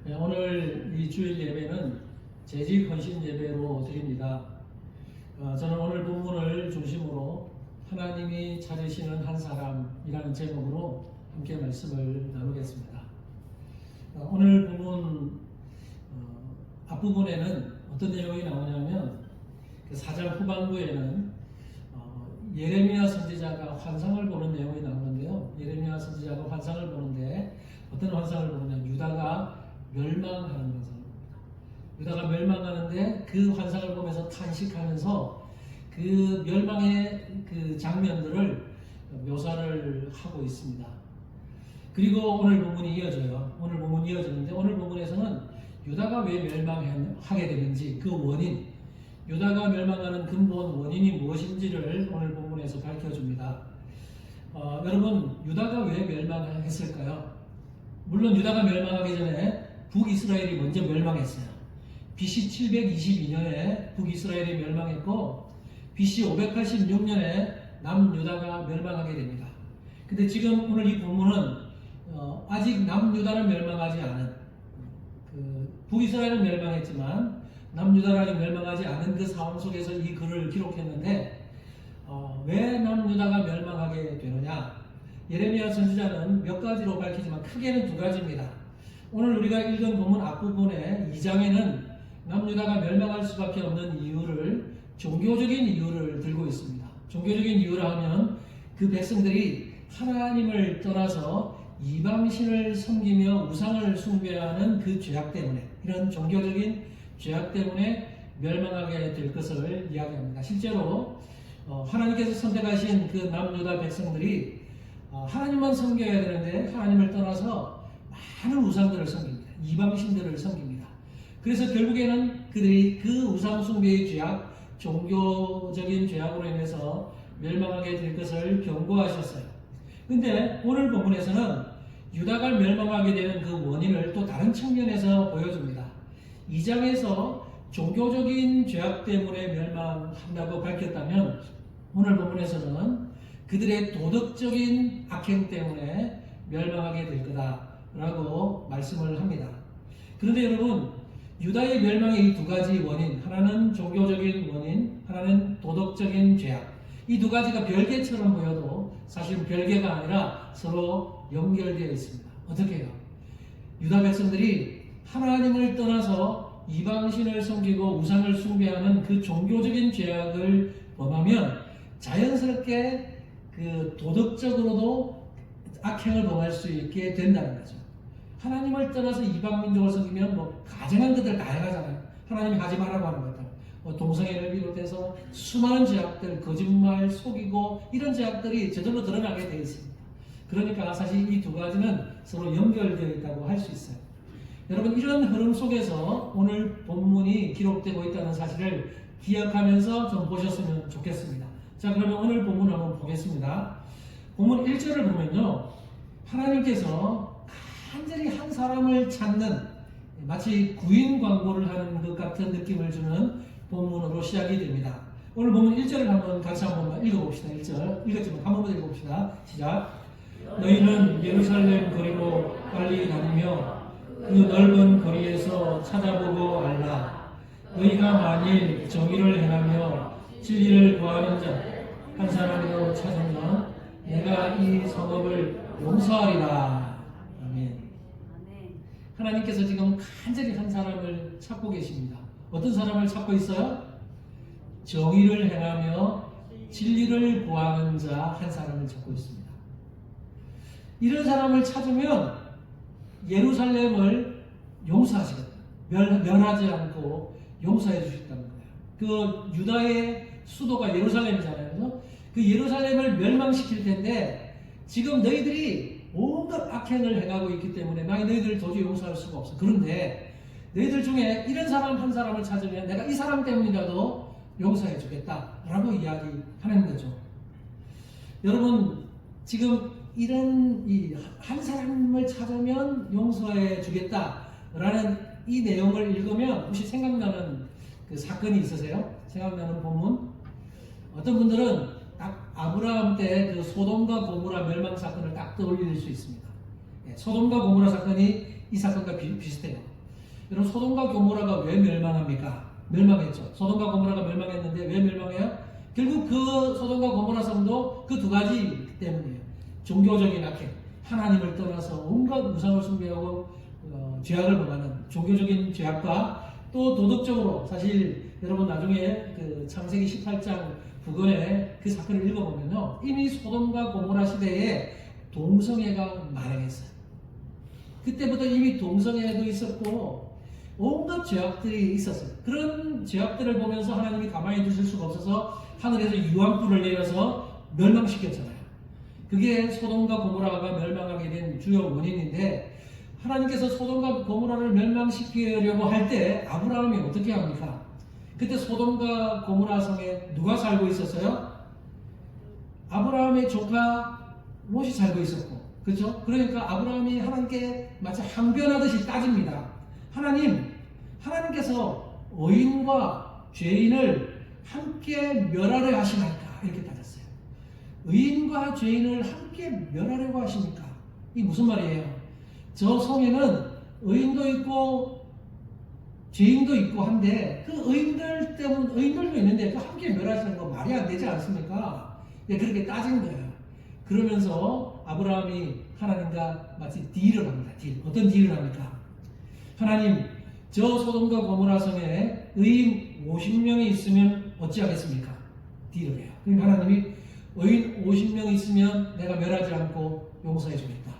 네, 오늘 이 주일 예배는 재직 헌신 예배로 드립니다. 저는 오늘 본문을 중심으로 하나님이 찾으시는 한 사람이라는 제목으로 함께 말씀을 나누겠습니다. 오늘 본문 앞부분에는 어떤 내용이 나오냐면 4장 후반부에는 예레미야 선지자가 환상을 보는 내용이 나오는데요. 예레미야 선지자가 환상을 보는데 어떤 환상을 보느냐, 유다가 멸망하는 환상을 봅니다. 유다가 멸망하는데 그 환상을 보면서 탄식하면서 그 멸망의 그 장면들을 묘사를 하고 있습니다. 그리고 오늘 본문이 이어져요. 오늘 본문이 이어지는데 오늘 본문에서는 유다가 왜 멸망하게 되는지 그 원인, 유다가 멸망하는 근본 원인이 무엇인지를 오늘 본문에서 밝혀줍니다. 여러분, 유다가 왜 멸망했을까요? 물론 유다가 멸망하기 전에 북이스라엘이 먼저 멸망했어요. BC 722년에 북이스라엘이 멸망했고 BC 586년에 남유다가 멸망하게 됩니다. 근데 지금 오늘 이 본문은 아직 남유다는 멸망하지 않은, 북이스라엘은 멸망했지만 남유다가 멸망하지 않은 그 상황 속에서 이 글을 기록했는데 왜 남유다가 멸망하게 되느냐? 예레미야 선지자는 몇 가지로 밝히지만 크게는 두 가지입니다. 오늘 우리가 읽은 본문 앞부분에 2장에는 남유다가 멸망할 수밖에 없는 이유를, 종교적인 이유를 들고 있습니다. 종교적인 이유라 하면 그 백성들이 하나님을 떠나서 이방신을 섬기며 우상을 숭배하는 그 죄악 때문에, 이런 종교적인 죄악 때문에 멸망하게 될 것을 이야기합니다. 실제로 하나님께서 선택하신 그 남유다 백성들이 하나님만 섬겨야 되는데 하나님을 떠나서 많은 우상들을 섬깁니다. 이방신들을 섬깁니다. 그래서 결국에는 그들이 그 우상 숭배의 죄악, 종교적인 죄악으로 인해서 멸망하게 될 것을 경고하셨어요. 근데 오늘 본문에서는 유다가 멸망하게 되는 그 원인을 또 다른 측면에서 보여줍니다. 2장에서 종교적인 죄악 때문에 멸망한다고 밝혔다면 오늘 본문에서는 그들의 도덕적인 악행 때문에 멸망하게 될 거다라고 말씀을 합니다. 그런데 여러분, 유다의 멸망의 이 두 가지 원인, 하나는 종교적인 원인, 하나는 도덕적인 죄악, 이 두 가지가 별개처럼 보여도 사실은 별개가 아니라 서로 연결되어 있습니다. 어떻게 해요? 유다 백성들이 하나님을 떠나서 이방신을 섬기고 우상을 숭배하는 그 종교적인 죄악을 범하면 자연스럽게 그 도덕적으로도 악행을 범할 수 있게 된다는 거죠. 하나님을 떠나서 이방민족을 섬기면 가정한 것들 다 해가잖아요. 하나님이 하지 말라고 하는 것들, 동성애를 비롯해서 수많은 죄악들, 거짓말, 속이고 이런 죄악들이 저절로 드러나게 되어 있습니다. 그러니까 사실 이 두 가지는 서로 연결되어 있다고 할 수 있어요. 여러분, 이런 흐름 속에서 오늘 본문이 기록되고 있다는 사실을 기억하면서 좀 보셨으면 좋겠습니다. 자, 그러면 오늘 본문 한번 보겠습니다. 본문 1절을 보면요, 하나님께서 간절히 한 사람을 찾는, 마치 구인 광고를 하는 것 같은 느낌을 주는 본문으로 시작이 됩니다. 오늘 본문 1절을 한번 같이 한번 읽어봅시다. 1절 읽었지만 한 번만 읽어봅시다. 시작. 너희는 예루살렘 거리로 빨리 다니며 그 넓은 거리에서 찾아보고 알라. 너희가 만일 정의를 행하며 진리를 구하는 자 한 사람이라도 찾으면 내가 이 성읍을 용서하리라. 아멘. 하나님께서 지금 간절히 한 사람을 찾고 계십니다. 어떤 사람을 찾고 있어요? 정의를 행하며 진리를 구하는 자 한 사람을 찾고 있습니다. 이런 사람을 찾으면 예루살렘을 용서하시겠다. 멸하지 않고 용서해 주시겠다는 거예요. 그 유다의 수도가 예루살렘이잖아요. 그 예루살렘을 멸망시킬 텐데 지금 너희들이 온갖 악행을 행하고 있기 때문에 너희들을 도저히 용서할 수가 없어. 그런데 너희들 중에 이런 사람 한 사람을 찾으면 내가 이 사람 때문이라도 용서해 주겠다라고 이야기하는 거죠. 여러분, 지금 이런 한 사람을 찾으면 용서해 주겠다라는 이 내용을 읽으면 혹시 생각나는 그 사건이 있으세요? 생각나는 본문? 어떤 분들은 딱 아브라함 때 그 소돔과 고모라 멸망 사건을 딱 떠올릴 수 있습니다. 소돔과 고모라 사건이 이 사건과 비슷해요. 여러분 소돔과 고모라가 왜 멸망합니까? 멸망했죠. 소돔과 고모라가 멸망했는데 왜 멸망해요? 결국 그 소돔과 고모라 성도 그 두 가지 때문이에요. 종교적인 악행, 하나님을 떠나서 온갖 우상을 숭배하고 죄악을 범하는 종교적인 죄악과 또 도덕적으로 사실 여러분 나중에 그 창세기 18장 부근에 그 사건을 읽어보면요 이미 소돔과 고모라 시대에 동성애가 만행했어요. 그때부터 이미 동성애도 있었고 온갖 죄악들이 있었어요. 그런 죄악들을 보면서 하나님이 가만히 두실 수가 없어서 하늘에서 유황불을 내려서 멸망시켰잖아요. 그게 소돔과 고모라가 멸망하게 된 주요 원인인데 하나님께서 소돔과 고모라를 멸망시키려고 할 때 아브라함이 어떻게 합니까? 그때 소돔과 고모라 성에 누가 살고 있었어요? 아브라함의 조카 롯이 살고 있었고, 그렇죠? 그러니까 아브라함이 하나님께 마치 항변하듯이 따집니다. 하나님께서 의인과 죄인을 함께 멸하려 하시나이까? 이렇게 따졌어요. 의인과 죄인을 함께 멸하려고 하십니까? 이게 무슨 말이에요? 저 성에는 의인도 있고 죄인도 있고 한데 그 의인들 때문에 의인들도 있는데 그 함께 멸하시는 거 말이 안 되지 않습니까? 네, 그렇게 따진 거예요. 그러면서 아브라함이 하나님과 마치 딜을 합니다. 어떤 딜을 합니까? 하나님, 저 소돔과 고모라 성에 의인 50명이 있으면 어찌하겠습니까? 딜을 해요. 그럼 하나님이 의인 50명 있으면 내가 멸하지 않고 용서해 주겠다.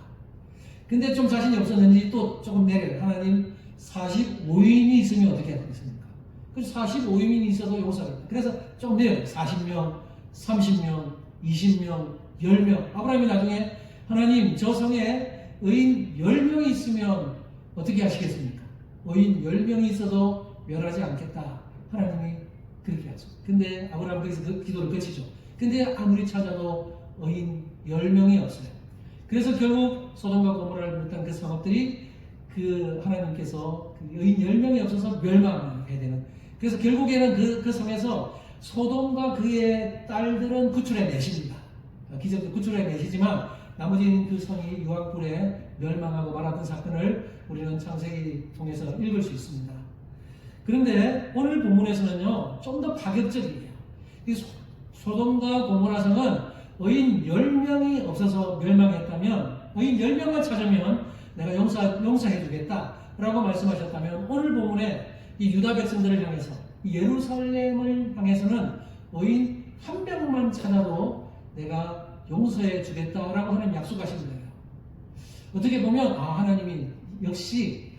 근데 좀 자신이 없었는지 또 조금 내려요. 하나님 45인이 있으면 어떻게 하겠습니까? 그래서 45인이 있어도 용서하겠다. 그래서 좀 내려요. 40명, 30명, 20명, 10명. 아브라함이 나중에 하나님 저 성에 의인 10명이 있으면 어떻게 하시겠습니까? 의인 10명이 있어도 멸하지 않겠다. 하나님이 그렇게 하죠. 근데 아브라함 그래서 그 기도를 그치죠. 근데 아무리 찾아도 의인 10명이 없어요. 그래서 결국 소돔과 고모라를 비롯한 그 성읍들이 그 하나님께서 그 의인 10명이 없어서 멸망해야 되는. 그래서 결국에는 그 성에서 소돔과 그의 딸들은 구출해 내십니다. 기적도 구출해 내시지만 나머지는 그 성이 유황불에 멸망하고 말았던 사건을 우리는 창세기 통해서 읽을 수 있습니다. 그런데 오늘 본문에서는요 좀 더 파격적이에요. 이 소돔과 고모라 성은 의인 10명이 없어서 멸망했다면 의인 10명만 찾으면 내가 용서해 주겠다 라고 말씀하셨다면 오늘 본문에 이 유다 백성들을 향해서 예루살렘을 향해서는 의인 1명만 찾아도 내가 용서해 주겠다라고 하는 약속하신 거예요. 어떻게 보면 하나님이 역시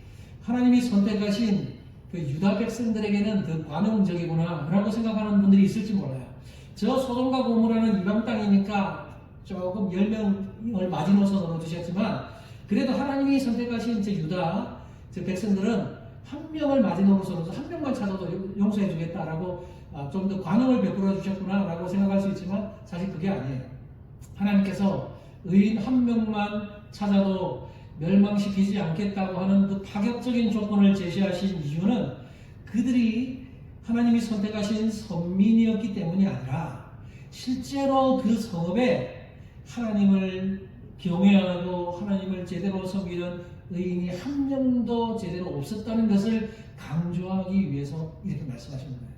하나님이 선택하신 그 유다 백성들에게는 더 관용적이구나 라고 생각하는 분들이 있을지 몰라요. 저 소돔과 고모라는 이방 땅이니까 조금 10명을 마지노선으로 넣어주셨지만 그래도 하나님이 선택하신 저 유다 저 백성들은 한 명을 마지노선으로 한 명만 찾아도 용서해 주겠다라고 좀 더 관용을 베풀어 주셨구나 라고 생각할 수 있지만 사실 그게 아니에요. 하나님께서 의인 한 명만 찾아도 멸망시키지 않겠다고 하는 그 파격적인 조건을 제시하신 이유는 그들이 하나님이 선택하신 선민이었기 때문이 아니라 실제로 그 성읍에 하나님을 경외하고 하나님을 제대로 섬기는 의인이 한 명도 제대로 없었다는 것을 강조하기 위해서 이렇게 말씀하신 거예요.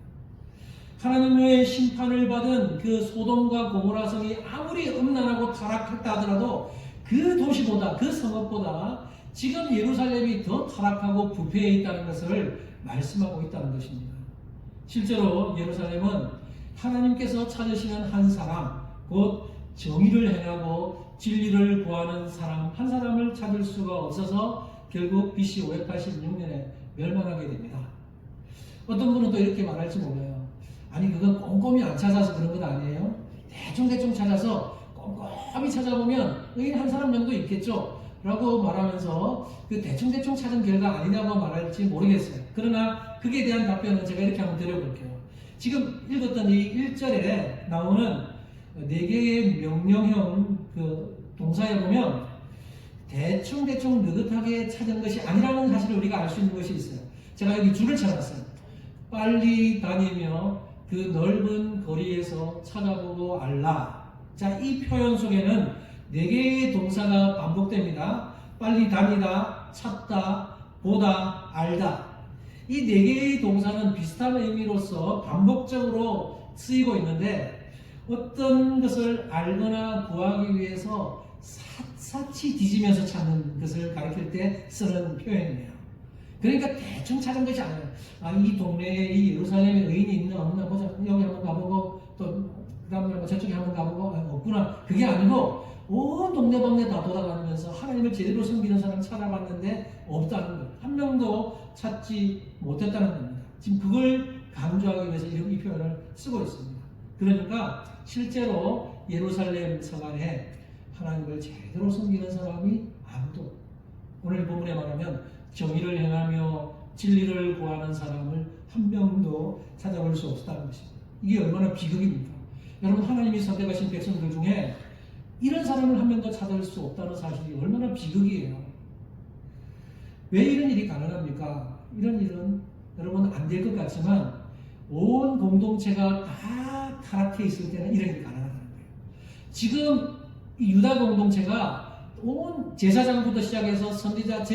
하나님의 심판을 받은 그 소돔과 고모라 성이 아무리 음란하고 타락했다 하더라도 그 도시보다 그 성읍보다 지금 예루살렘이 더 타락하고 부패해 있다는 것을 말씀하고 있다는 것입니다. 실제로 예루살렘은 하나님께서 찾으시는 한 사람, 곧 정의를 행하고 진리를 구하는 사람 한 사람을 찾을 수가 없어서 결국 BC 586년에 멸망하게 됩니다. 어떤 분은 또 이렇게 말할지 몰라요. 아니 그건 꼼꼼히 안 찾아서 그런 건 아니에요. 대충 찾아서 꼼꼼히 찾아보면 의인 한 사람 정도 있겠죠 라고 말하면서 그 대충 찾은 결과 아니냐고 말할지 모르겠어요. 그러나 그에 대한 답변은 제가 이렇게 한번 드려볼게요. 지금 읽었던 이 1절에 나오는 4개의 명령형 그 동사에 보면 대충 느긋하게 찾은 것이 아니라는 사실을 우리가 알 수 있는 것이 있어요. 제가 여기 줄을 찾았어요. 빨리 다니며 그 넓은 거리에서 찾아보고 알라. 자, 이 표현 속에는 4개의 동사가 반복됩니다. 빨리 다니다, 찾다, 보다, 알다. 이 네 개의 동사는 비슷한 의미로서 반복적으로 쓰이고 있는데 어떤 것을 알거나 구하기 위해서 샅샅이 뒤지면서 찾는 것을 가리킬 때 쓰는 표현이에요. 그러니까 대충 찾은 것이 아니에요. 아, 이 동네에 이 예루살렘에 의인이 있나 없나 보자. 여기 한번 가보고 또 그다음에 뭐 저쪽에 한번 가보고 없구나. 그게 아니고 온 동네방네 다 돌아다니면서 하나님을 제대로 섬기는 사람 찾아봤는데 없다는 거예요. 한 명도 찾지 못했다는 겁니다. 지금 그걸 강조하기 위해서 이 표현을 쓰고 있습니다. 그러니까 실제로 예루살렘 성 안에 하나님을 제대로 섬기는 사람이 아무도, 오늘 본문에 말하면 정의를 행하며 진리를 구하는 사람을 한 명도 찾아볼 수 없었다는 것입니다. 이게 얼마나 비극입니까? 여러분, 하나님이 선택하신 백성들 중에 이런 사람을 한 명도 찾을 수 없다는 사실이 얼마나 비극이에요. 왜 이런 일이 가능합니까? 이런 일은 여러분 안 될 것 같지만 온 공동체가 다 타락해 있을 때는 이런 일이 가능하다는 거예요. 지금 이 유다 공동체가 온 제사장부터 시작해서 선지자가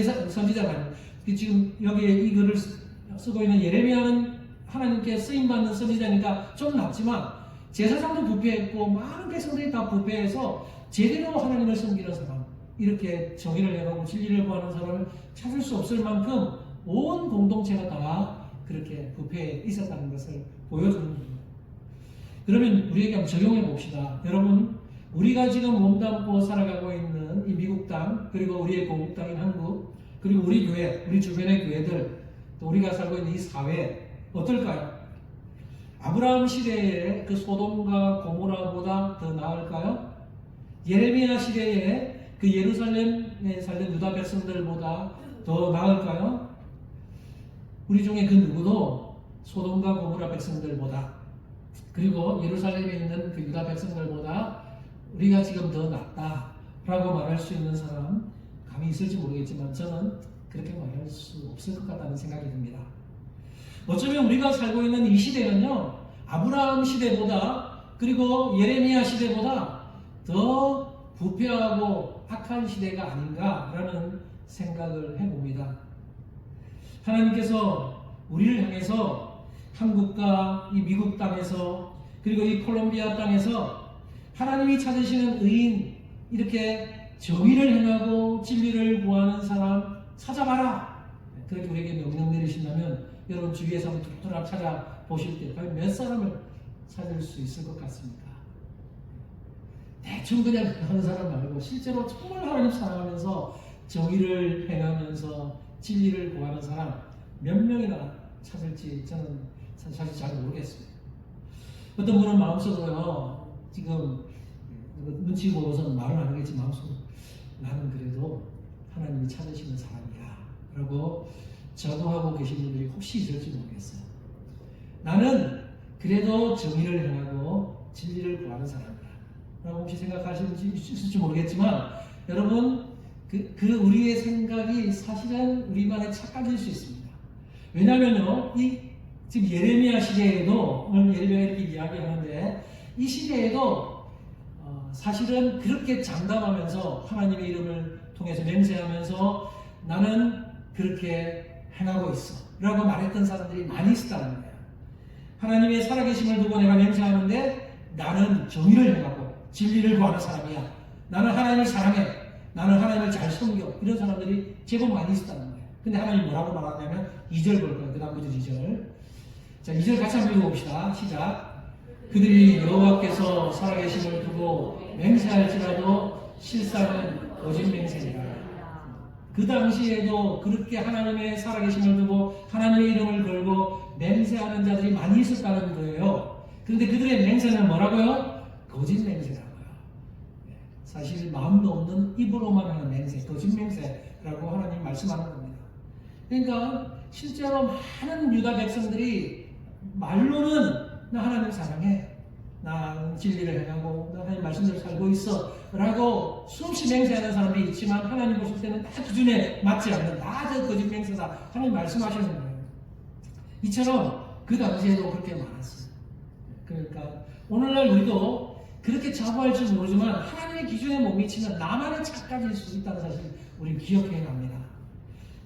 지금 여기에 이 글을 쓰고 있는 예레미야는 하나님께 쓰임받는 선지자니까 좀 낫지만 제사장도 부패했고 많은 백성들이 다 부패해서 제대로 하나님을 섬기는 사람, 이렇게 정의를 행하고 진리를 구하는 사람을 찾을 수 없을 만큼 온 공동체가 다 그렇게 부패해 있었다는 것을 보여주는 겁니다. 그러면 우리에게 한번 적용해 봅시다. 여러분, 우리가 지금 몸담고 살아가고 있는 이 미국 땅, 그리고 우리의 고국 땅인 한국, 그리고 우리 교회, 우리 주변의 교회들, 또 우리가 살고 있는 이 사회 어떨까요? 아브라함 시대의 그 소돔과 고모라보다 더 나을까요? 예레미야 시대의 그 예루살렘에 살던 유다 백성들보다 더 나을까요? 우리 중에 그 누구도 소돔과 고모라 백성들보다, 그리고 예루살렘에 있는 그 유다 백성들보다 우리가 지금 더 낫다라고 말할 수 있는 사람 감이 있을지 모르겠지만 저는 그렇게 말할 수 없을 것 같다는 생각이 듭니다. 어쩌면 우리가 살고 있는 이 시대는요, 아브라함 시대보다, 그리고 예레미야 시대보다 더 부패하고 악한 시대가 아닌가라는 생각을 해봅니다. 하나님께서 우리를 향해서 한국과 이 미국 땅에서, 그리고 이 콜롬비아 땅에서 하나님이 찾으시는 의인, 이렇게 정의를 행하고 진리를 구하는 사람 찾아봐라, 그렇게 우리에게 명령 내리신다면 여러분 주위에서 한번 툭툭 찾아보실 때 과연 몇 사람을 찾을 수 있을 것 같습니까? 대충 그냥 하는 사람 말고 실제로 정말 하나님 사랑하면서 정의를 행하면서 진리를 구하는 사람 몇 명이나 찾을지 저는 사실 잘 모르겠습니다. 어떤 분은 마음속으로 지금 눈치 보고서는 말은 안 하겠지, 마음속으로 나는 그래도 하나님이 찾으시는 사람이야 라고 자부하고 계신 분들이 혹시 있을지 모르겠어요. 나는 그래도 정의를 행하고 진리를 구하는 사람이야 라고 혹시 생각하실지 있을지 모르겠지만 여러분 그 우리의 생각이 사실은 우리만의 착각일 수 있습니다. 왜냐하면요, 지금 예레미야 시대에도, 오늘 예레미야 이렇게 이야기하는데 이 시대에도 사실은 그렇게 장담하면서 하나님의 이름을 통해서 맹세하면서 나는 그렇게 행하고 있어 라고 말했던 사람들이 많이 있었다는 거예요. 하나님의 살아계심을 두고 내가 맹세하는데 나는 정의를 행하고 진리를 구하는 사람이야, 나는 하나님을 사랑해, 나는 하나님을 잘 섬겨, 이런 사람들이 제법 많이 있었다는 거예요. 근데 하나님이 뭐라고 말하냐면 2절 볼 거예요. 그 다음부터 2절. 자, 2절 같이 한번 읽어봅시다. 시작. 그들이 여호와께서 살아계심을 두고 맹세할지라도 실상은 거짓 맹세니라. 그 당시에도 그렇게 하나님의 살아계심을 두고 하나님의 이름을 걸고 맹세하는 자들이 많이 있었다는 거예요. 그런데 그들의 맹세는 뭐라고요? 거짓 맹세라고요. 사실 마음도 없는 입으로만 하는 맹세, 거짓 맹세라고 하나님 말씀하는 겁니다. 그러니까 실제로 많은 유다 백성들이 말로는 나 하나님 사랑해, 나 진리를 행하고 나 하나님 말씀대로 살고 있어 라고 수없이 맹세하는 사람들이 있지만 하나님 보실 때는 다 기준에 맞지 않는 저 거짓 맹세다 하나님 말씀하시는 거예요. 이처럼 그 당시에도 그렇게 많았어요. 그러니까 오늘날 우리도 그렇게 자부할 줄 모르지만 하나님의 기준에 못 미치면 나만의 착각일 수 있다는 사실 우리 기억해야 합니다.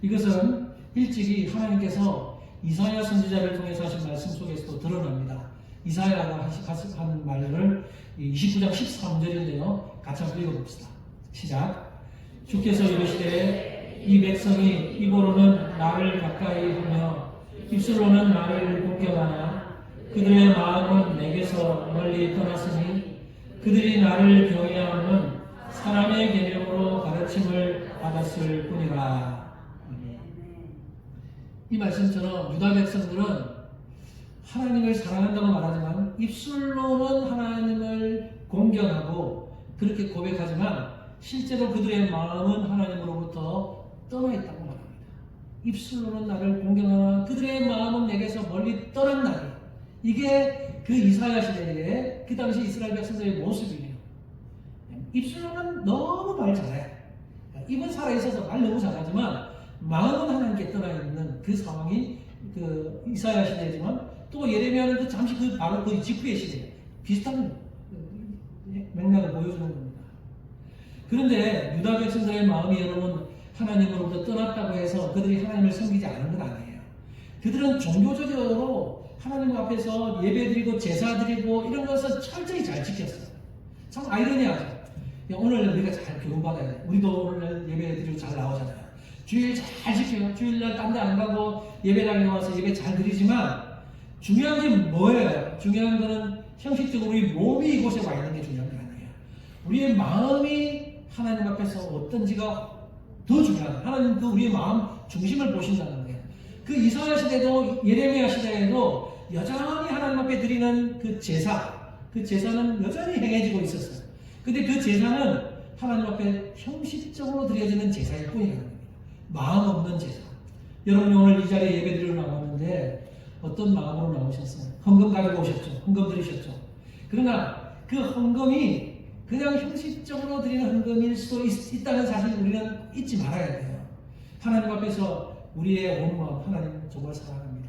이것은 일찍이 하나님께서 이사야 선지자를 통해서 하신 말씀 속에서도 드러납니다. 이사야가 하는 말을 29장 13절인데요. 같이 한번 읽어봅시다. 시작. 주께서 이르시되 이 백성이 입으로는 나를 가까이 하며 입술로는 나를 공경하나 그들의 마음은 내게서 멀리 떠났으니 그들이 나를 경외함은 사람의 계명으로 가르침을 받았을 뿐이라. 이 말씀처럼 유다 백성들은 하나님을 사랑한다고 말하지만 입술로는 하나님을 공경하고 그렇게 고백하지만 실제로 그들의 마음은 하나님으로부터 떠나 있다고 말합니다. 입술로는 나를 공경하나 그들의 마음은 내게서 멀리 떠난 날이. 이게 그 이사야 시대에 그 당시 이스라엘 백성들의 모습이에요. 입술로는 너무 말 잘해. 입은 살아있어서 말 너무 잘하지만 마음은 하나님께 떠나 있는 그 상황이 그 이사야 시대지만 또 예레미야는 그 잠시 그 바로 그 직후의 시대 비슷한 맥락을 보여주는 겁니다. 그런데 유다 백성들의 마음이 여러분 하나님으로부터 떠났다고 해서 그들이 하나님을 섬기지 않은 건 아니에요. 그들은 종교적으로 하나님 앞에서 예배드리고 제사드리고 이런 것을 철저히 잘 지켰어요. 참 아이러니하죠. 오늘 우리가 잘 교훈받아야 돼. 우리도 오늘 예배드리고 잘 나오잖아요. 주일 잘 지켜요. 주일날 딴 데 안 가고 예배당에 와서 예배 잘 드리지만 중요한 게 뭐예요? 중요한 거는 형식적으로 우리 몸이 이곳에 와 있는 게 중요한 게 아니에요. 우리의 마음이 하나님 앞에서 어떤지가 더 중요하다. 하나님 그 우리의 마음 중심을 보신다는 거예요. 그 이사야 시대도 예레미야 시대에도 여전히 하나님 앞에 드리는 그 제사는 여전히 행해지고 있었어요. 근데 그 제사는 하나님 앞에 형식적으로 드려지는 제사일 뿐이라는 겁니다. 마음 없는 제사. 여러분이 오늘 이 자리에 예배 드리러 나왔는데 어떤 마음으로 나오셨어요? 헌금 가지고 오셨죠? 헌금 드리셨죠? 그러나 그 헌금이 그냥 형식적으로 드리는 헌금일 수도 있다는 사실 우리는 잊지 말아야 돼요. 하나님 앞에서 우리의 온 마음, 하나님 정말 사랑합니다.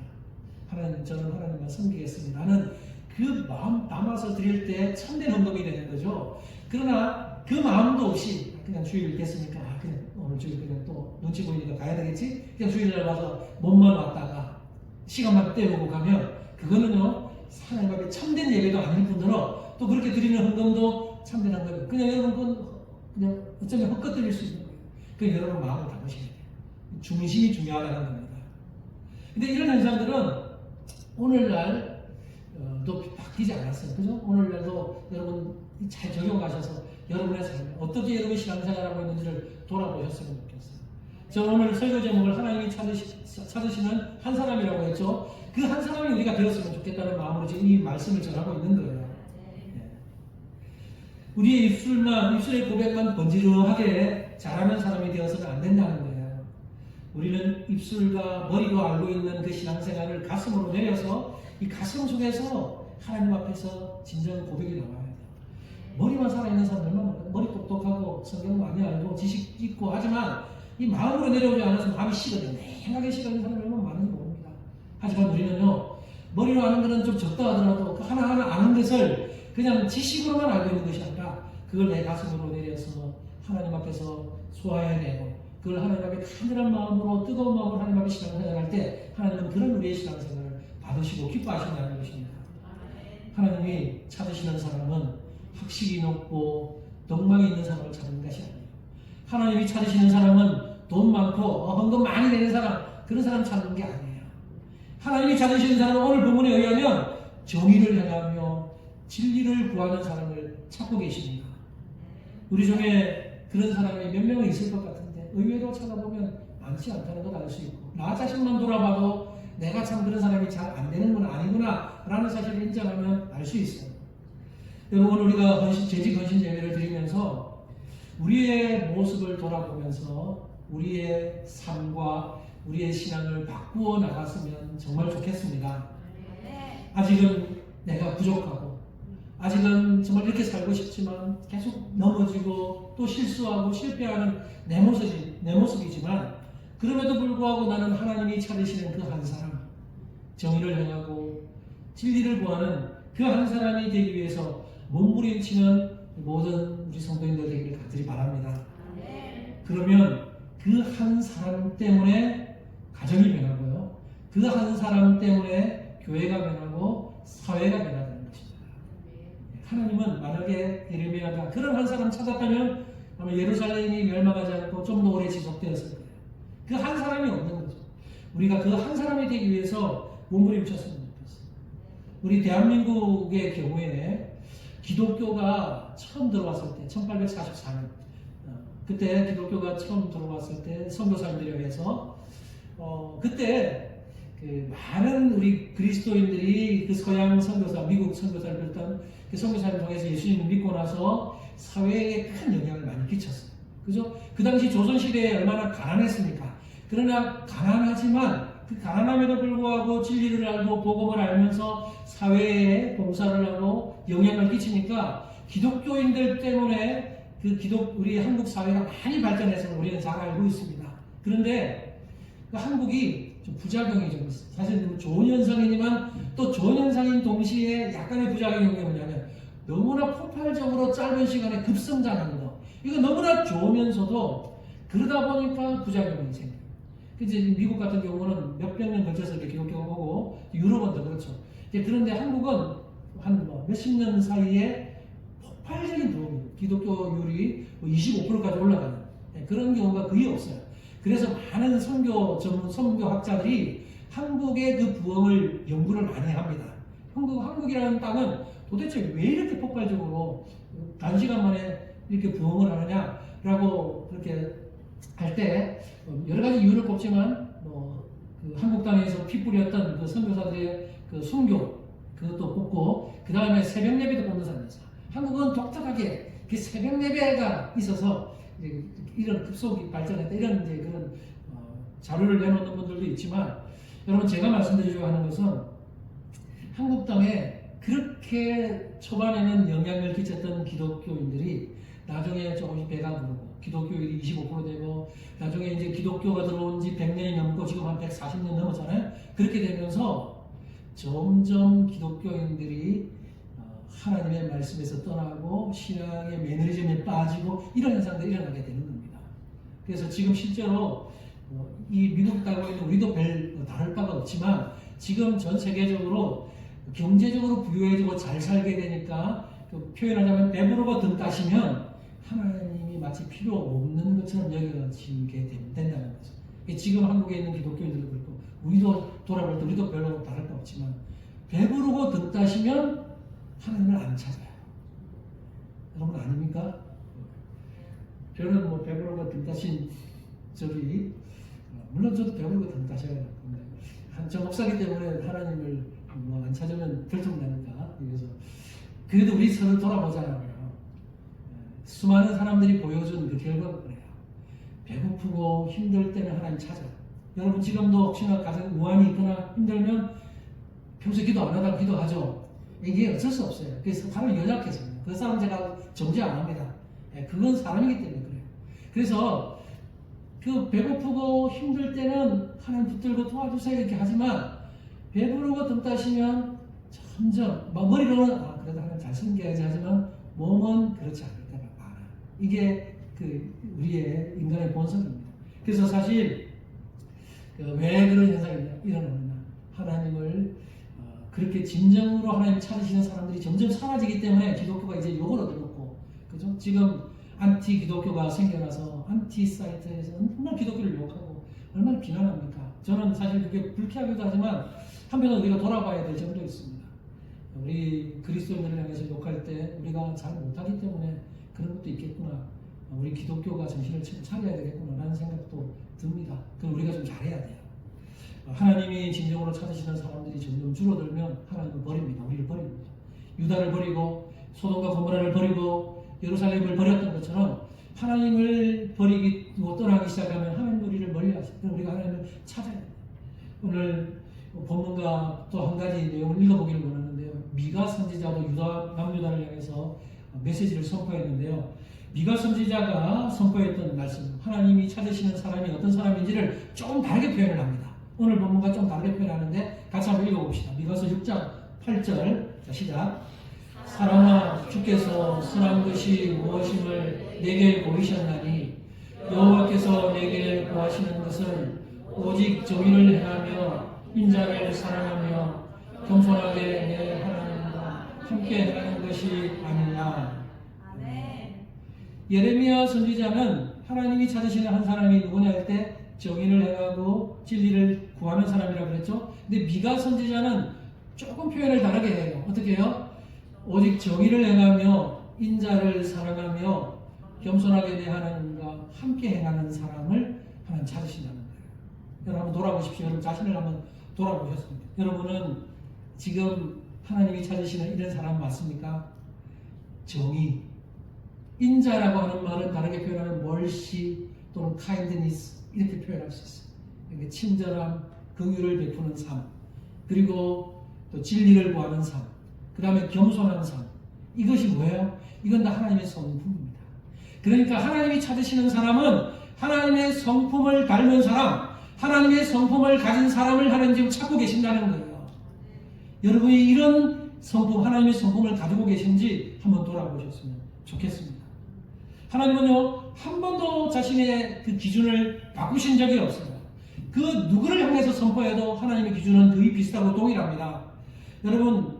하나님, 저는 하나님만 섬기겠습니다. 하는 그 마음 담아서 드릴 때 참된 헌금이 되는 거죠. 그러나 그 마음도 없이 그냥 주일 됐으니까 그냥 오늘 주일 그냥 또 눈치 보이니까 가야 되겠지? 그냥 주일날 와서 몸만 왔다가 시간만 때우고 가면 그거는요 하나님 앞에 참된 예배도 아닐 뿐더러 또 그렇게 드리는 헌금도 참된 헌금이에요. 그냥 여러분 그냥 어쩌면 헛것 드릴 수 있는 거예요. 그냥 여러분 마음을 담으셔야 돼요. 중심이 중요하다는 겁니다. 근데 이런 현상들은 오늘날 또 바뀌지 않았어요. 그죠? 오늘날도 여러분 잘 적용하셔서 여러분의 삶에 어떻게 여러분이 신앙생활하고 있는지를 돌아보셨으면 좋겠어요. 저 오늘 설교 제목을 하나님이 찾으시는 한 사람이라고 했죠. 그 한 사람이 우리가 되었으면 좋겠다는 마음으로 지금 이 말씀을 전하고 있는 거예요. 네. 우리의 입술의 고백만 번지르하게 잘하는 사람이 되어서는 안 된다는 거예요. 우리는 입술과 머리로 알고 있는 그 신앙생활을 가슴으로 내려서 이 가슴 속에서 하나님 앞에서 진정 고백이 나와야 돼요. 머리만 살아있는 사람들만 머리 똑똑하고 성경 많이 알고 지식 있고 하지만 이 마음으로 내려오지 않아서 마음이 식어요. 냉하게 식어있는 사람이 얼마나 많은지 모릅니다. 하지만 우리는요 머리로 아는 것은 좀 적다 하더라도 그 하나하나 아는 것을 그냥 지식으로만 알고 있는 것이 아니라 그걸 내 가슴으로 내려서 하나님 앞에서 소화해내고 그걸 하나님 앞에 간절한 마음으로 뜨거운 마음으로 하나님 앞에 신앙생활을 할 때 하나님은 그런 우리의 신앙생활을 받으시고 기뻐하신다는 것입니다. 하나님이 찾으시는 사람은 학식이 높고 덕망이 있는 사람을 찾는 것이 아니에요. 하나님이 찾으시는 사람은 돈 많고 헌금 많이 내는 사람, 그런 사람 찾는 게 아니에요. 하나님이 찾으시는 사람은 오늘 본문에 의하면 정의를 행하며 진리를 구하는 사람을 찾고 계십니다. 우리 중에 그런 사람이 몇 명은 있을 것 같은데 의외로 찾아보면 많지 않다는 걸 알 수 있고 나 자신만 돌아봐도 내가 참 그런 사람이 잘 안 되는 건 아니구나 라는 사실을 인정하면 알 수 있어요. 여러분 우리가 재직 헌신 예배를 드리면서 우리의 모습을 돌아보면서 우리의 삶과 우리의 신앙을 바꾸어 나갔으면 정말 좋겠습니다. 아직은 내가 부족하고 아직은 정말 이렇게 살고 싶지만 계속 넘어지고 또 실수하고 실패하는 내 모습이지만 그럼에도 불구하고 나는 하나님이 찾으시는 그 한 사람, 정의를 행하고 진리를 구하는 그 한 사람이 되기 위해서 몸부림치는 모든 우리 성도님들 되기를 간절히 바랍니다. 그러면 그 한 사람 때문에 가정이 변하고요. 그 한 사람 때문에 교회가 변하고 사회가 변화되는 것입니다. 하나님은 만약에 예레미야가 그런 한 사람 찾았다면 아마 예루살렘이 멸망하지 않고 좀 더 오래 지속되었을 거예요. 그 한 사람이 없는 거죠. 우리가 그 한 사람이 되기 위해서 몸부림쳤으면 좋겠어요. 우리 대한민국의 경우에 기독교가 처음 들어왔을 때 1844년 그때 기독교가 처음 들어왔을 때 선교사님들에 의해서 그때 그 많은 우리 그리스도인들이 그 서양 선교사, 미국 선교사를 비롯한 그 선교사를 통해서 예수님을 믿고 나서 사회에 큰 영향을 많이 끼쳤어요. 그죠? 그 당시 조선시대에 얼마나 가난했습니까? 그러나 가난하지만 그 가난함에도 불구하고 진리를 알고 복음을 알면서 사회에 봉사를 하고 영향을 끼치니까 기독교인들 때문에 우리 한국 사회가 많이 발전해서 우리는 잘 알고 있습니다. 그런데 그 한국이 좀 부작용이 좀 있어요. 사실 좋은 현상이지만 또 좋은 현상인 동시에 약간의 부작용이 뭐냐면 너무나 폭발적으로 짧은 시간에 급성장하는 거. 이거 너무나 좋으면서도 그러다 보니까 부작용이 생겨요. 이제 미국 같은 경우는 몇백 년 걸쳐서 이렇게 기독교가 오고 유럽은 더 그렇죠. 그런데 한국은 한 몇십 년 사이에 폭발적인 부흥, 기독교율이 25%까지 올라가는 그런 경우가 거의 없어요. 그래서 많은 선교학자들이 한국의 그 부흥을 연구를 많이 합니다. 한국이라는 땅은 도대체 왜 이렇게 폭발적으로 단시간 만에 이렇게 부흥을 하느냐라고 그렇게 할 때 여러 가지 이유를 꼽지만 그 한국 땅에서 피 뿌렸던 그 선교사들의 그 순교 그것도 꼽고 그 다음에 새벽 예배도 꼽는 사람이 있어요. 한국은 독특하게 그 새벽 예배가 있어서 이런 급속히 발전했다 이런 이제 그런 자료를 내놓는 분들도 있지만 여러분 제가 말씀드리려고 하는 것은 한국 땅에 그렇게 초반에는 영향을 끼쳤던 기독교인들이 나중에 조금씩 배가 부르고 기독교율이 25% 되고 나중에 이제 기독교가 들어온 지 100년이 넘고 지금 한 140년 넘었잖아요. 그렇게 되면서 점점 기독교인들이 하나님의 말씀에서 떠나고 신앙의 매너리즘에 빠지고 이런 현상들이 일어나게 되는 겁니다. 그래서 지금 실제로 이 미국 땅에는 우리도 별 다를 바가 없지만 지금 전 세계적으로 경제적으로 부유해지고 잘 살게 되니까 표현하자면 배부르고 등 따시면 하나님이 마치 필요 없는 것처럼 여겨지게 된다는 거죠. 지금 한국에 있는 기독교인들도 그렇고 우리도 돌아볼 때 우리도 별로 다를 바 없지만 배부르고 등 따시면 하나님을 안 찾아요. 여러분 아닙니까? 저는 배부르고 등 따신 적이 물론 저도 배부르고 등 따셔야 돼요. 저 목사기 때문에 하나님을 안 찾으면 들통나니까 그래서 그래도 우리 서로 돌아보잖아요. 수많은 사람들이 보여준 그 결과가 그래요. 배고프고 힘들 때는 하나님 찾아요. 여러분 지금도 혹시나 가장 우환이 있거나 힘들면 평소에 기도 안 하다가 기도하죠. 이게 어쩔 수 없어요. 그래서 사람이 연약해서 그 사람 제가 정죄 안 합니다. 그건 사람이기 때문에 그래요. 그래서 그 배고프고 힘들 때는 하나님 붙들고 도와주세요 이렇게 하지만 배부르고 등 따시면 점점 머리로는 그래도 하나님 잘 섬겨야지 하지만 몸은 그렇지 않을 때가 많아요. 이게 우리의 인간의 본성입니다. 그래서 사실 왜 그런 현상이 일어나느냐 하나님을 그렇게 진정으로 하나님 찾으시는 사람들이 점점 사라지기 때문에 기독교가 이제 욕을 얻어먹고 그죠? 지금 안티 기독교가 생겨나서 안티 사이트에서 정말 기독교를 욕하고 얼마나 비난합니까? 저는 사실 그게 불쾌하기도 하지만 한편으로 우리가 돌아봐야 될 점도 있습니다. 우리 그리스도인들을 향해서 욕할 때 우리가 잘 못하기 때문에 그런 것도 있겠구나. 우리 기독교가 정신을 차려야 되겠구나 라는 생각도 듭니다. 그럼 우리가 좀 잘해야 돼요. 하나님이 진정으로 찾으시는 사람들이 점점 줄어들면 하나님을 버립니다. 우리를 버립니다. 유다를 버리고 소돔과 고모라를 버리고 예루살렘을 버렸던 것처럼 하나님을 버리고 떠나기 시작하면 하나님 우리를 멀리하시고 우리가 하나님을 찾아야 돼요. 오늘 본문과 또 한 가지 내용을 읽어보기를 원하는데요. 미가 선지자도 남유다를 향해서 메시지를 선포했는데요. 미가 선지자가 선포했던 말씀, 하나님이 찾으시는 사람이 어떤 사람인지를 좀 다르게 표현을 합니다. 오늘 본문과 좀 다르게 표현하는데 같이 한번 읽어봅시다. 미가서 6장 8절 자 시작. 사람아 주께서 선한 것이 무엇임을 내게 보이셨나니 여호와께서 내게 구하시는 것은 오직 정의를 행하며 인자를 사랑하며 겸손하게 내 하나님과 함께 행하는 것이 아니냐. 예레미야 선지자는 하나님이 찾으시는 한 사람이 누구냐 할 때 정의를 행하고 진리를 구하는 사람이라고 그랬죠. 근데 미가 선지자는 조금 표현을 다르게 해요. 어떻게 해요? 오직 정의를 행하며 인자를 사랑하며 겸손하게 내 하나님과 함께 행하는 사람을 하나님 찾으신다는 거예요. 여러분 돌아보십시오. 여러분 자신을 한번 돌아보셨습니다. 여러분은 지금 하나님이 찾으시는 이런 사람 맞습니까? 정의, 인자라고 하는 말은 다르게 표현하면 mercy 또는 kindness 이렇게 표현할 수 있어요. 그러니까 친절함, 긍휼을 베푸는 삶, 그리고 또 진리를 구하는 삶, 그 다음에 겸손한 삶. 이것이 뭐예요? 이건 다 하나님의 성품입니다. 그러니까 하나님이 찾으시는 사람은 하나님의 성품을 닮은 사람, 하나님의 성품을 가진 사람을 하나님 지금 찾고 계신다는 거예요. 여러분이 이런 성품, 하나님의 성품을 가지고 계신지 한번 돌아보셨으면 좋겠습니다. 하나님은요, 한 번도 자신의 그 기준을 바꾸신 적이 없어요. 그 누구를 향해서 선포해도 하나님의 기준은 거의 비슷하고 동일합니다. 여러분,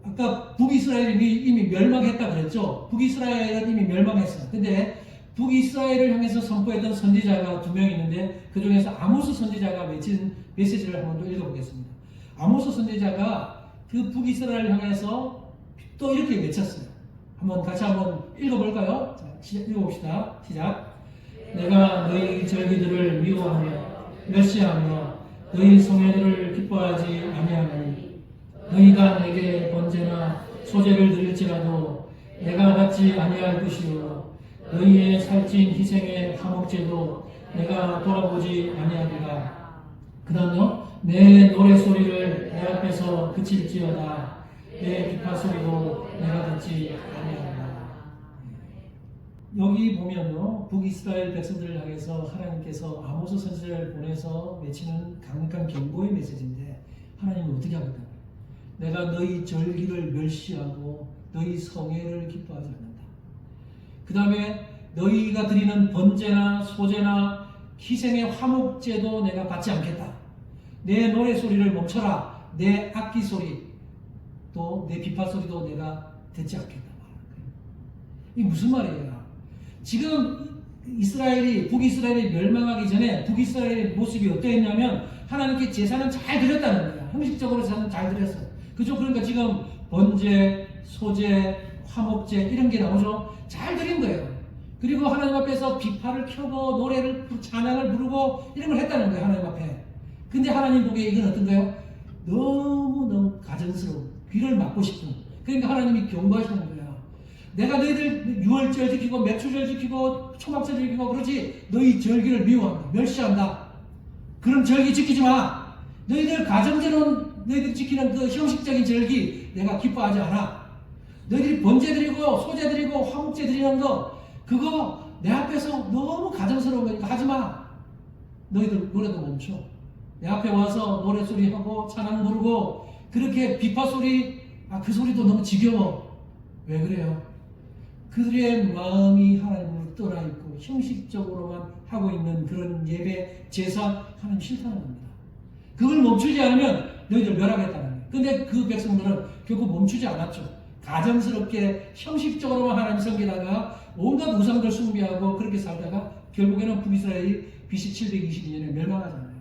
아까 북이스라엘이 이미 멸망했다 그랬죠? 북이스라엘은 이미 멸망했어요. 근데 북이스라엘을 향해서 선포했던 선지자가 2명 있는데 그 중에서 아모스 선지자가 외친 메시지를 한번 또 읽어보겠습니다. 아모스 선지자가 그 북이스라엘을 향해서 또 이렇게 외쳤어요. 같이 한번 읽어볼까요? 자, 읽어봅시다. 시작. 내가 너희 절기들을 미워하며 멸시하며 너희 성회들을 기뻐하지 아니하나니 너희가 내게 번제나 소제를 드릴지라도 내가 받지 아니할 것이요 너희의 살찐 희생의 화목제도 내가 돌아보지 아니하리라. 그 다음요. 내 노래소리를 내 앞에서 그칠지어다 내 비파소리도 내가 듣지 아니하리라. 여기 보면요, 북이스라엘 백성들을 향해서 하나님께서 아모스 선지자를 보내서 외치는 강력한 경고의 메시지인데 하나님은 어떻게 하겠다고요? 내가 너희 절기를 멸시하고 너희 성회를 기뻐하지 않는다. 그 다음에 너희가 드리는 번제나 소제나 희생의 화목제도 내가 받지 않겠다. 내 노래소리를 멈춰라. 내 악기소리 또 내 비파소리도 내가 듣지 않겠다. 이게 무슨 말이에요? 지금 북이스라엘이 멸망하기 전에 북이스라엘의 모습이 어떠했냐면 하나님께 제사는 잘 드렸다는 거야. 형식적으로 제사는 잘 드렸어요. 그죠? 그러니까 지금 번제, 소제, 화목제 이런 게 나오죠. 잘 드린 거예요. 그리고 하나님 앞에서 비파를 켜고 노래를 찬양을 부르고 이런 걸 했다는 거예요. 하나님 앞에. 근데 하나님 보기에 이건 어떤가요? 너무너무 가증스러운 귀를 막고 싶은. 그러니까 하나님이 경고하시는 거예요. 내가 너희들 유월절 지키고 맥주절 지키고 초막절 지키고 그러지 너희 절기를 미워한다. 멸시한다. 그런 절기 지키지 마. 너희들 가정제는 너희들 지키는 그 형식적인 절기 내가 기뻐하지 않아. 너희들이 번제 드리고 소제 드리고 화목제 드리는 거 그거 내 앞에서 너무 가정스러운 거니까 하지 마. 너희들 노래도 멈춰. 내 앞에 와서 노래소리하고 찬양 부르고 그렇게 비파소리 그 소리도 너무 지겨워. 왜 그래요? 그들의 마음이 하나님을 떠나 있고 형식적으로만 하고 있는 그런 예배, 제사 하나님 싫다는 겁니다. 그걸 멈추지 않으면 너희들 멸하겠다는 거예요. 근데 그 백성들은 결국 멈추지 않았죠. 가정스럽게 형식적으로만 하나님 섬기다가 온갖 우상들 숭배하고 그렇게 살다가 결국에는 북이스라엘이 BC 722년에 멸망하잖아요.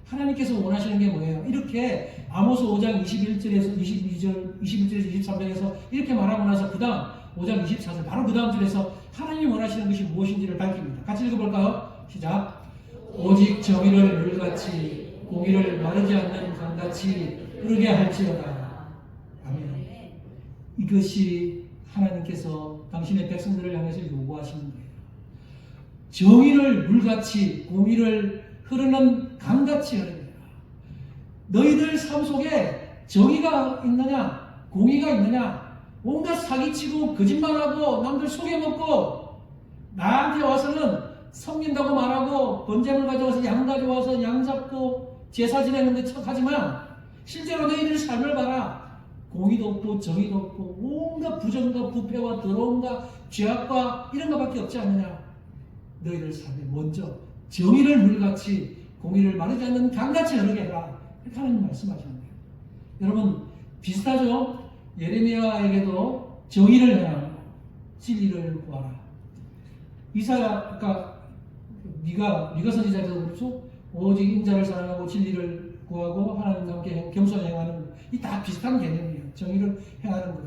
하나님께서 원하시는 게 뭐예요? 이렇게 아모스 5장 21절에서 22절, 21절에서 23절에서 이렇게 말하고 나서 그 다음 5장 24절 바로 그 다음 절에서 하나님이 원하시는 것이 무엇인지를 밝힙니다. 같이 읽어볼까요? 시작. 오직 정의를 물같이 공의를 마르지 않는 강같이 흐르게 할지어다. 아멘. 이것이 하나님께서 당신의 백성들을 향해서 요구하시는 거예요. 정의를 물같이 공의를 흐르는 강같이 흐르라. 너희들 삶 속에 정의가 있느냐 공의가 있느냐 온갖 사기치고 거짓말하고 남들 속여먹고 나한테 와서는 섬긴다고 말하고 번제물 가져와서 양 가져와서 양 잡고 제사 지내는 데 척하지만 실제로 너희들 삶을 봐라. 공의도 없고 정의도 없고 온갖 부정과 부패와 더러움과 죄악과 이런 것밖에 없지 않느냐. 너희들 삶에 먼저 정의를 물같이 공의를 마르지 않는 강같이 흐르게 해라. 이렇게 하나님 말씀하시는 거예요. 여러분 비슷하죠? 예레미야에게도 정의를 행하라. 진리를 구하라. 이사야, 그러니까 미가 선지자에도 그렇죠? 오직 인자를 사랑하고 진리를 구하고 하나님과 함께 겸손히 행하는 이 다 비슷한 개념이에요. 정의를 행하는 것.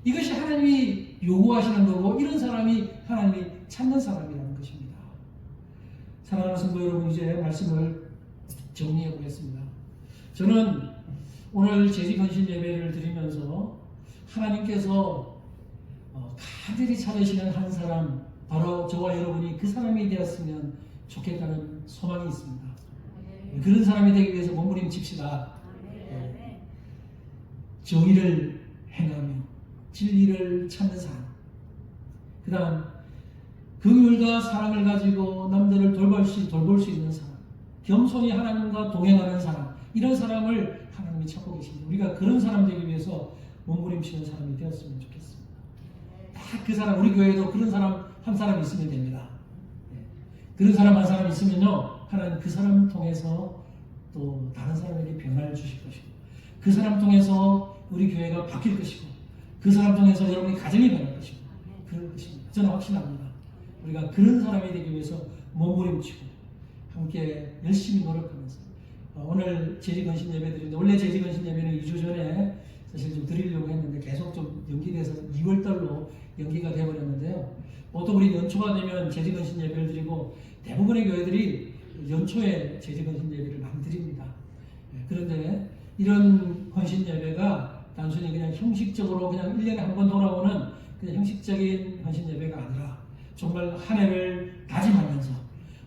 이것이 하나님이 요구하시는 거고 이런 사람이 하나님이 찾는 사람이라는 것입니다. 사랑하는 성도 여러분, 이제 말씀을 정리해 보겠습니다. 저는 오늘 재직헌신 예배를 드리면서 하나님께서 간절히 찾으시는 한 사람, 바로 저와 여러분이 그 사람이 되었으면 좋겠다는 소망이 있습니다. 그런 사람이 되기 위해서 몸부림칩시다. 정의를 행하며 진리를 찾는 사람, 그 다음 긍휼과 사랑을 가지고 남들을 돌볼 수 있는 사람, 겸손히 하나님과 동행하는 사람, 이런 사람을 하나님이 찾고 계십니다. 우리가 그런 사람 되기 위해서 몸부림치는 사람이 되었으면 좋겠습니다. 딱 그 사람, 우리 교회에도 그런 사람 한 사람 있으면 됩니다. 그런 사람 한 사람 있으면요, 하나님 그 사람 통해서 또 다른 사람에게 변화를 주실 것이고, 그 사람 통해서 우리 교회가 바뀔 것이고, 그 사람 통해서 여러분의 가정이 변할 것이고, 그럴 것입니다. 저는 확신합니다. 우리가 그런 사람이 되기 위해서 몸부림치고 함께 열심히 노력하면서 오늘 재직헌신 예배 드리는데, 원래 재직헌신 예배는 2주 전에 사실 좀 드리려고 했는데 계속 좀 연기돼서 2월달로 연기가 되어버렸는데요. 보통 우리 연초가 되면 재직헌신 예배를 드리고 대부분의 교회들이 연초에 재직헌신 예배를 많이 드립니다. 그런데 이런 헌신 예배가 단순히 그냥 형식적으로 그냥 1년에 한 번 돌아오는 그냥 형식적인 헌신 예배가 아니라 정말 한 해를 다짐하면서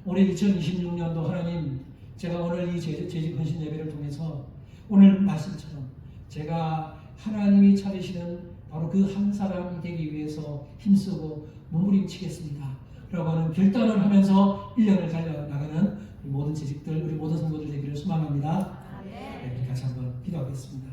올해 2026년도 하나님, 제가 오늘 이 재직헌신 예배를 통해서 오늘 말씀처럼 제가 하나님이 찾으시는 바로 그 한 사람이 되기 위해서 힘쓰고 몸부림치겠습니다 라고 하는 결단을 하면서 1년을 달려나가는 우리 모든 재직들, 우리 모든 성도들 되기를 소망합니다. 네, 같이 한번 기도하겠습니다.